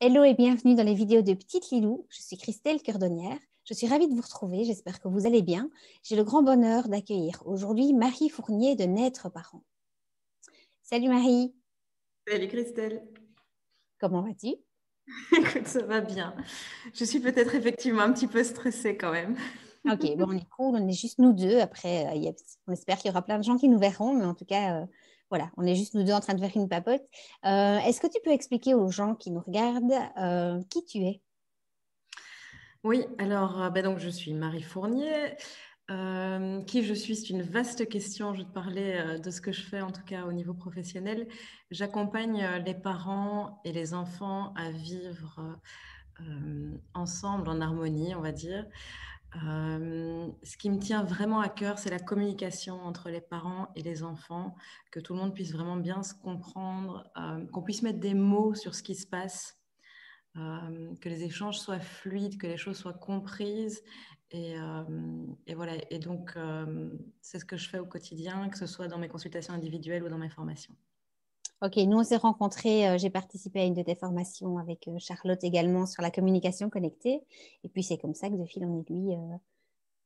Hello et bienvenue dans les vidéos de Petite Lilou. Je suis Christelle Cordonnière. Je suis ravie de vous retrouver. J'espère que vous allez bien. J'ai le grand bonheur d'accueillir aujourd'hui Marie Fournier de Naître Parents. Salut Marie. Salut Christelle. Comment vas-tu? Écoute, ça va bien. Je suis peut-être effectivement un petit peu stressée quand même. Ok, bon, on est cool. On est juste nous deux. Après, on espère qu'il y aura plein de gens qui nous verront. Mais en tout cas, voilà, on est juste nous deux en train de faire une papote. Est-ce que tu peux expliquer aux gens qui nous regardent qui tu es? Oui, alors donc je suis Marie Fournier. Qui je suis, c'est une vaste question. Je vais te parler de ce que je fais, en tout cas au niveau professionnel. J'accompagne les parents et les enfants à vivre ensemble, en harmonie, on va dire. Ce qui me tient vraiment à cœur, c'est la communication entre les parents et les enfants, que tout le monde puisse vraiment bien se comprendre, qu'on puisse mettre des mots sur ce qui se passe. Que les échanges soient fluides, que les choses soient comprises. Et voilà. Et donc, c'est ce que je fais au quotidien, que ce soit dans mes consultations individuelles ou dans mes formations. Ok, nous on s'est rencontrés, j'ai participé à une de tes formations avec Charlotte également sur la communication connectée. Et puis c'est comme ça que de fil en aiguille,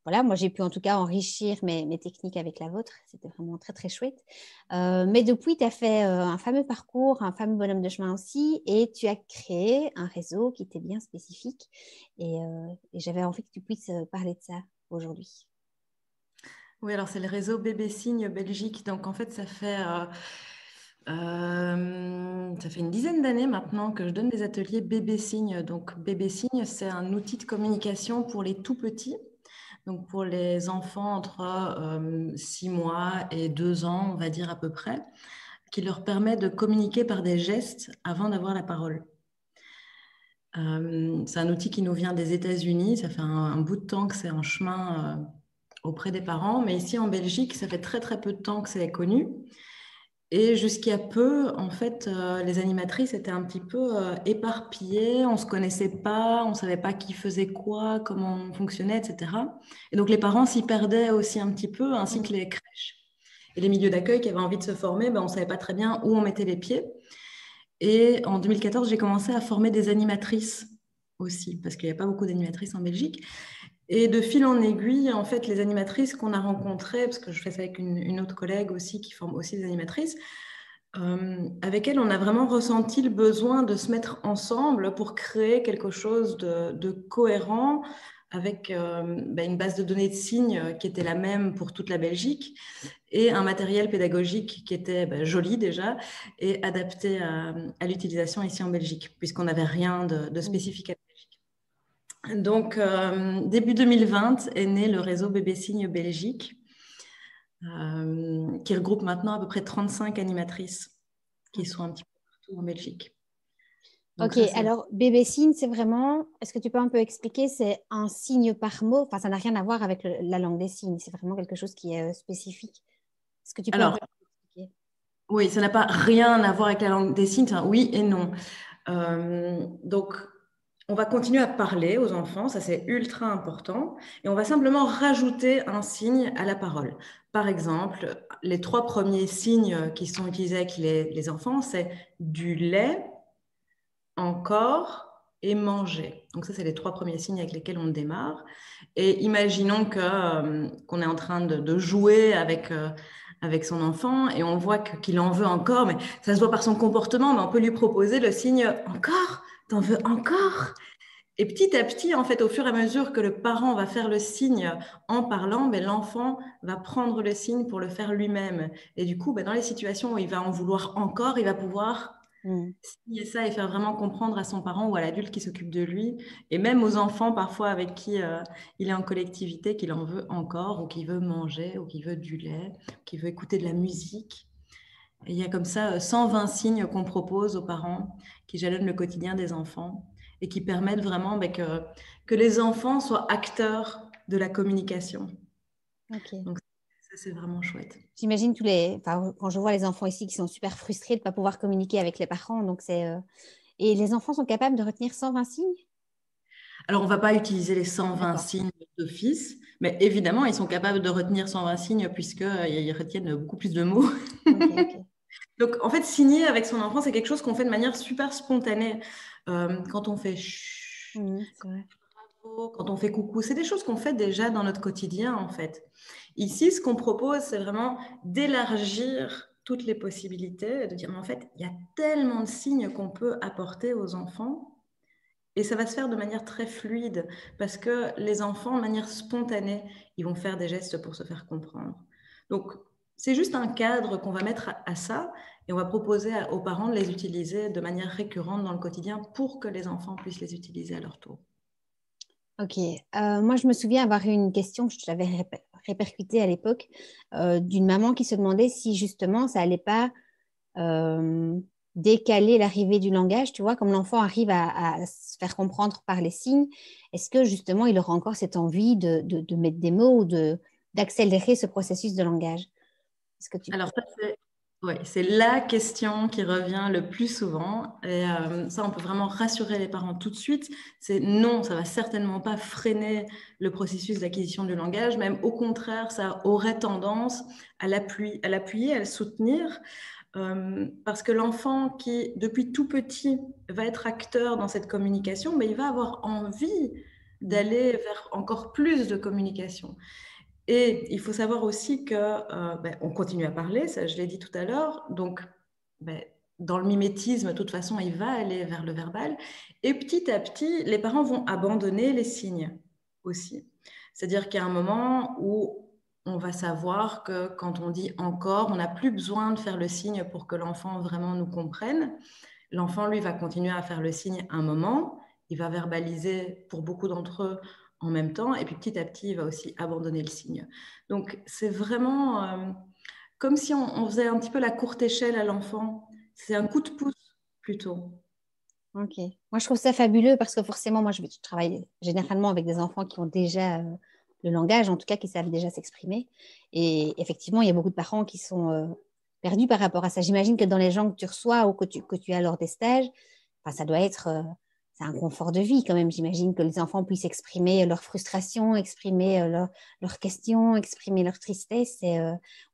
voilà, moi j'ai pu en tout cas enrichir mes techniques avec la vôtre. C'était vraiment très très chouette. Mais depuis, tu as fait un fameux parcours, un fameux bonhomme de chemin aussi, et tu as créé un réseau qui était bien spécifique. Et j'avais envie que tu puisses parler de ça aujourd'hui. Oui, alors c'est le réseau Bébé Signe Belgique. Donc en fait, ça fait une dizaine d'années maintenant que je donne des ateliers Bébé Signe. Donc Bébé Signe, c'est un outil de communication pour les tout petits. Donc pour les enfants entre 6 mois et 2 ans, on va dire à peu près, qui leur permet de communiquer par des gestes avant d'avoir la parole. C'est un outil qui nous vient des États-Unis. Ça fait un bout de temps que c'est en chemin auprès des parents. Mais ici en Belgique, ça fait très très peu de temps que c'est connu. Et jusqu'à peu, en fait, les animatrices étaient un petit peu éparpillées. On ne se connaissait pas, on ne savait pas qui faisait quoi, comment on fonctionnait, etc. Et donc les parents s'y perdaient aussi un petit peu, ainsi que les crèches. Et les milieux d'accueil qui avaient envie de se former, ben, on ne savait pas très bien où on mettait les pieds. Et en 2014, j'ai commencé à former des animatrices aussi, parce qu'il n'y a pas beaucoup d'animatrices en Belgique. Et de fil en aiguille, en fait, les animatrices qu'on a rencontrées, parce que je fais ça avec une autre collègue aussi qui forme aussi des animatrices, avec elle, on a vraiment ressenti le besoin de se mettre ensemble pour créer quelque chose de cohérent avec une base de données de signes qui était la même pour toute la Belgique et un matériel pédagogique qui était joli déjà et adapté à l'utilisation ici en Belgique, puisqu'on n'avait rien de spécifique à la Belgique. Donc, début 2020 est né le réseau Bébé Signe Belgique, qui regroupe maintenant à peu près 35 animatrices qui sont un petit peu partout en Belgique. Donc Ok, ça, alors bébé signe, c'est vraiment, est-ce que tu peux un peu expliquer, c'est un signe par mot, enfin ça n'a rien à voir avec la langue des signes, c'est vraiment quelque chose qui est spécifique. Est-ce que tu peux un Alors, peu expliquer? oui, ça n'a pas rien à voir avec la langue des signes, enfin, oui et non. Donc, on va continuer à parler aux enfants, ça c'est ultra important, et on va simplement rajouter un signe à la parole. Par exemple, les 3 premiers signes qui sont utilisés avec les enfants, c'est du lait, encore et manger. Donc ça, c'est les 3 premiers signes avec lesquels on démarre. Et imaginons qu'on est en train de jouer avec son enfant et on voit qu'il en veut encore, mais ça se voit par son comportement, mais on peut lui proposer le signe « encore ». T'en veux encore? Et petit à petit, en fait, au fur et à mesure que le parent va faire le signe en parlant, l'enfant va prendre le signe pour le faire lui-même. Et du coup, dans les situations où il va en vouloir encore, il va pouvoir signer ça et faire vraiment comprendre à son parent ou à l'adulte qui s'occupe de lui, et même aux enfants parfois avec qui il est en collectivité, qu'il en veut encore, ou qu'il veut manger, ou qu'il veut du lait, qu'il veut écouter de la musique. Et il y a comme ça 120 signes qu'on propose aux parents qui jalonnent le quotidien des enfants et qui permettent vraiment que les enfants soient acteurs de la communication. Ok. Donc ça, c'est vraiment chouette. J'imagine enfin, quand je vois les enfants ici qui sont super frustrés de ne pas pouvoir communiquer avec les parents, donc et les enfants sont capables de retenir 120 signes? Alors, on ne va pas utiliser les 120 D'accord. signes d'office, mais évidemment, ils sont capables de retenir 120 signes puisqu'ils retiennent beaucoup plus de mots. Ok, ok. Donc, en fait, signer avec son enfant, c'est quelque chose qu'on fait de manière super spontanée. Quand on fait chut, C'est vrai. quand on fait coucou, c'est des choses qu'on fait déjà dans notre quotidien, en fait. Ici, ce qu'on propose, c'est vraiment d'élargir toutes les possibilités, de dire, mais en fait, il y a tellement de signes qu'on peut apporter aux enfants. Et ça va se faire de manière très fluide, parce que les enfants, de manière spontanée, ils vont faire des gestes pour se faire comprendre. Donc, c'est juste un cadre qu'on va mettre à ça, et on va proposer aux parents de les utiliser de manière récurrente dans le quotidien pour que les enfants puissent les utiliser à leur tour. Ok. Moi, je me souviens avoir eu une question que je t'avais répercutée à l'époque d'une maman qui se demandait si justement ça allait pas euh, décaler l'arrivée du langage, tu vois, comme l'enfant arrive à se faire comprendre par les signes, est-ce que justement il aura encore cette envie de mettre des mots ou d'accélérer ce processus de langage? Est-ce que tu... Alors, ça, c'est la question qui revient le plus souvent. Et ça, on peut vraiment rassurer les parents tout de suite. C'est non, ça va certainement pas freiner le processus d'acquisition du langage. Même au contraire, ça aurait tendance à l'appuyer, à le soutenir. Parce que l'enfant qui, depuis tout petit, va être acteur dans cette communication, mais il va avoir envie d'aller vers encore plus de communication. Et il faut savoir aussi que on continue à parler, ça je l'ai dit tout à l'heure, donc ben, dans le mimétisme, de toute façon, il va aller vers le verbal. Et petit à petit, les parents vont abandonner les signes aussi. C'est-à-dire qu'il y a un moment où on va savoir que quand on dit encore, on n'a plus besoin de faire le signe pour que l'enfant vraiment nous comprenne. L'enfant, lui, va continuer à faire le signe un moment. Il va verbaliser pour beaucoup d'entre eux en même temps. Et puis petit à petit, il va aussi abandonner le signe. Donc, c'est vraiment comme si on faisait un petit peu la courte échelle à l'enfant. C'est un coup de pouce plutôt. Ok. Moi, je trouve ça fabuleux parce que forcément, moi, je travaille généralement avec des enfants qui ont déjà le langage, en tout cas, qui savent déjà s'exprimer. Et effectivement, il y a beaucoup de parents qui sont perdus par rapport à ça. J'imagine que dans les gens que tu reçois ou que tu as lors des stages, enfin, ça doit être c'est un confort de vie quand même. J'imagine que les enfants puissent exprimer leur frustration, exprimer leurs questions, exprimer leur tristesse. Et,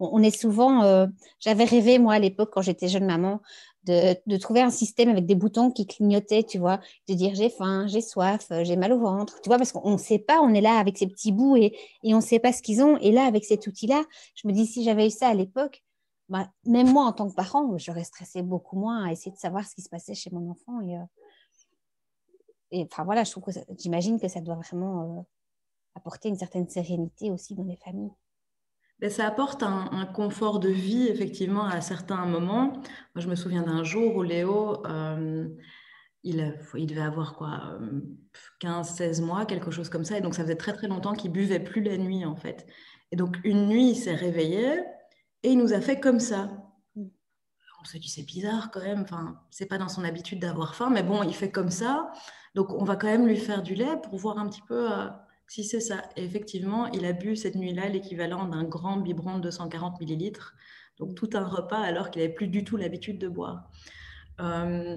on est souvent, j'avais rêvé, moi, à l'époque, quand j'étais jeune maman, de trouver un système avec des boutons qui clignotaient, tu vois, de dire j'ai faim, j'ai soif, j'ai mal au ventre, tu vois, parce qu'on ne sait pas, on est là avec ces petits bouts et on ne sait pas ce qu'ils ont. Et là, avec cet outil-là, je me dis, si j'avais eu ça à l'époque, bah, même moi, en tant que parent, j'aurais stressé beaucoup moins à essayer de savoir ce qui se passait chez mon enfant. Et enfin, voilà, je trouve que j'imagine que ça doit vraiment apporter une certaine sérénité aussi dans les familles. Mais ça apporte un confort de vie, effectivement, à certains moments. Moi, je me souviens d'un jour où Léo, il devait avoir quoi, 15, 16 mois, quelque chose comme ça. Et donc, ça faisait très, très longtemps qu'il buvait plus la nuit, en fait. Et donc, une nuit, il s'est réveillé et il nous a fait comme ça. Mm. On s'est dit, c'est bizarre quand même. Enfin, c'est pas dans son habitude d'avoir faim, mais bon, il fait comme ça. Donc, on va quand même lui faire du lait pour voir un petit peu si c'est ça. Et effectivement, il a bu cette nuit-là l'équivalent d'un grand biberon de 240 millilitres. Donc, tout un repas alors qu'il n'avait plus du tout l'habitude de boire. Euh,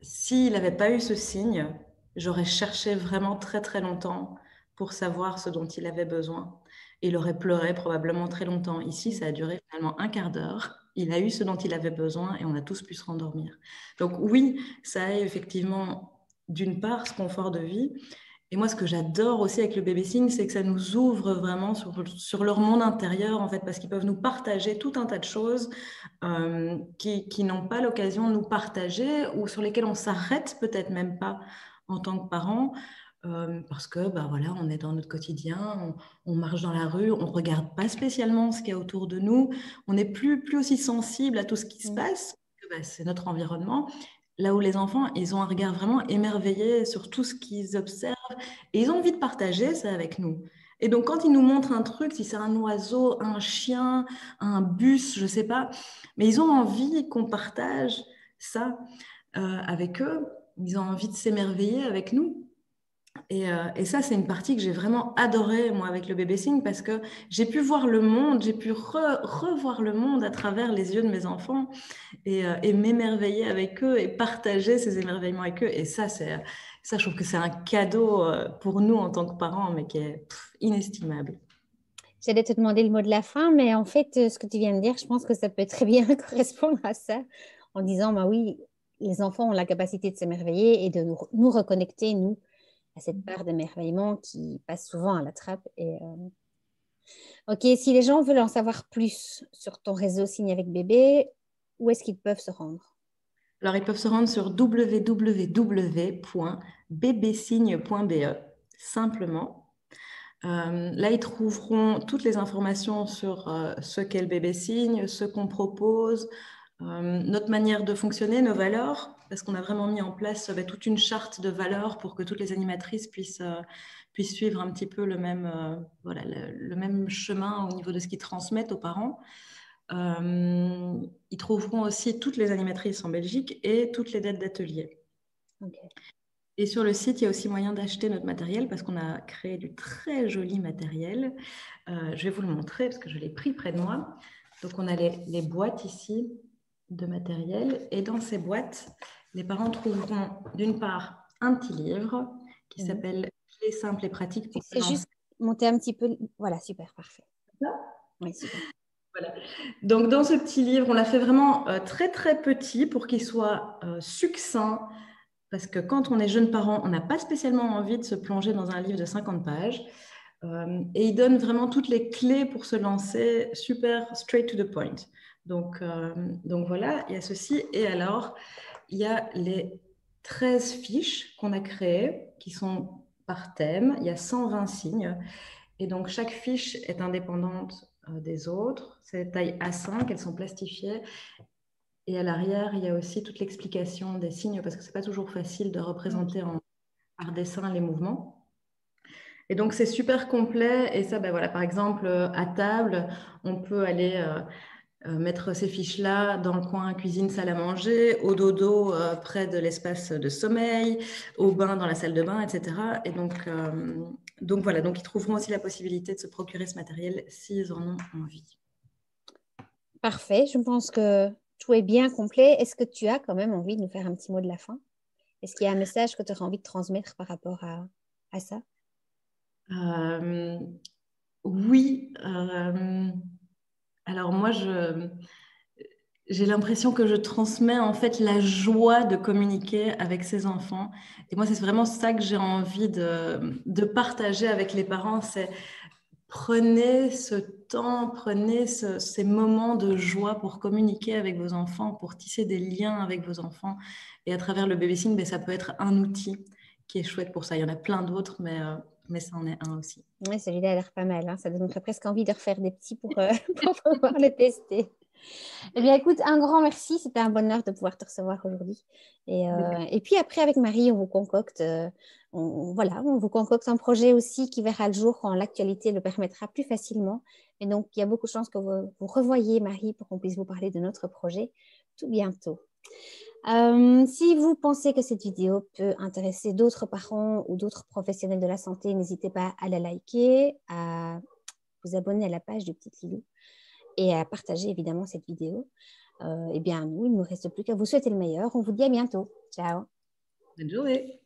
S'il n'avait pas eu ce signe, j'aurais cherché vraiment très très longtemps pour savoir ce dont il avait besoin. Et il aurait pleuré probablement très longtemps. Ici, ça a duré finalement un quart d'heure. Il a eu ce dont il avait besoin et on a tous pu se rendormir. Donc oui, ça a effectivement d'une part ce confort de vie. Et moi, ce que j'adore aussi avec le babysitting, c'est que ça nous ouvre vraiment sur leur monde intérieur, en fait, parce qu'ils peuvent nous partager tout un tas de choses qui n'ont pas l'occasion de nous partager ou sur lesquelles on s'arrête peut-être même pas en tant que parents. Parce que bah voilà, on est dans notre quotidien, on marche dans la rue, on regarde pas spécialement ce qu'il y a autour de nous, on n'est plus aussi sensible à tout ce qui se Mm. passe, que, bah, c'est notre environnement. Là où les enfants, ils ont un regard vraiment émerveillé sur tout ce qu'ils observent et ils ont envie de partager ça avec nous. Et donc, quand ils nous montrent un truc, si c'est un oiseau, un chien, un bus, je sais pas, mais ils ont envie qu'on partage ça avec eux. Ils ont envie de s'émerveiller avec nous. Et ça, c'est une partie que j'ai vraiment adorée, moi, avec le babysitting, parce que j'ai pu voir le monde, j'ai pu revoir le monde à travers les yeux de mes enfants et m'émerveiller avec eux et partager ces émerveillements avec eux. Et ça, je trouve que c'est un cadeau pour nous en tant que parents, mais qui est inestimable. J'allais te demander le mot de la fin, mais en fait, ce que tu viens de dire, je pense que ça peut très bien correspondre à ça, en disant, bah oui, les enfants ont la capacité de s'émerveiller et de nous reconnecter, nous, à cette part d'émerveillement qui passe souvent à la trappe. Ok, si les gens veulent en savoir plus sur ton réseau Signe avec bébé, où est-ce qu'ils peuvent se rendre? Alors, ils peuvent se rendre sur www.bbsigne.be, simplement. Là, ils trouveront toutes les informations sur ce qu'est le bébé signe, ce qu'on propose, notre manière de fonctionner, nos valeurs, parce qu'on a vraiment mis en place toute une charte de valeurs pour que toutes les animatrices puissent suivre un petit peu le même, le même chemin au niveau de ce qu'ils transmettent aux parents. Ils trouveront aussi toutes les animatrices en Belgique et toutes les dates d'atelier. Okay. Et sur le site, il y a aussi moyen d'acheter notre matériel parce qu'on a créé du très joli matériel. Je vais vous le montrer parce que je l'ai pris près de moi. Donc, on a les boîtes ici de matériel. Et dans ces boîtes, les parents trouveront d'une part un petit livre qui s'appelle Clés simples et pratiques pour c'est juste monter un petit peu. Voilà, super, parfait. Oui, super. Voilà. Donc, dans ce petit livre, on l'a fait vraiment très, très petit pour qu'il soit succinct. Parce que quand on est jeune parent, on n'a pas spécialement envie de se plonger dans un livre de 50 pages. Et il donne vraiment toutes les clés pour se lancer, super straight to the point. Donc voilà, il y a ceci. Et alors, il y a les 13 fiches qu'on a créées, qui sont par thème. Il y a 120 signes. Et donc, chaque fiche est indépendante des autres. C'est taille A5, elles sont plastifiées. Et à l'arrière, il y a aussi toute l'explication des signes, parce que ce n'est pas toujours facile de représenter par dessin les mouvements. Et donc, c'est super complet. Et ça, voilà, par exemple, à table, on peut aller mettre ces fiches-là dans le coin cuisine, salle à manger, au dodo près de l'espace de sommeil, au bain dans la salle de bain, etc. Et donc voilà, donc ils trouveront aussi la possibilité de se procurer ce matériel s'ils en ont envie. Parfait, je pense que tout est bien complet. Est-ce que tu as quand même envie de nous faire un petit mot de la fin? Est-ce qu'il y a un message que tu aurais envie de transmettre par rapport à ça? Oui. Alors moi, j'ai l'impression que je transmets en fait la joie de communiquer avec ces enfants. Et moi, c'est vraiment ça que j'ai envie de partager avec les parents. C'est prenez ce temps, prenez ces moments de joie pour communiquer avec vos enfants, pour tisser des liens avec vos enfants. Et à travers le babysitting, ça peut être un outil qui est chouette pour ça. Il y en a plein d'autres, mais ça en est un aussi. Oui, celui-là a l'air pas mal, hein. Ça donnerait presque envie de refaire des petits pour pouvoir le tester. Eh bien, écoute, un grand merci. C'était un bonheur de pouvoir te recevoir aujourd'hui. Et puis après, avec Marie, on vous concocte, on vous concocte un projet aussi qui verra le jour quand l'actualité le permettra plus facilement. Et donc, il y a beaucoup de chances que vous revoyiez Marie pour qu'on puisse vous parler de notre projet tout bientôt. Si vous pensez que cette vidéo peut intéresser d'autres parents ou d'autres professionnels de la santé, n'hésitez pas à la liker, à vous abonner à la page du Petit Lilou et à partager évidemment cette vidéo. Eh bien, nous, il ne nous reste plus qu'à vous souhaiter le meilleur. On vous dit à bientôt. Ciao. Bonne journée.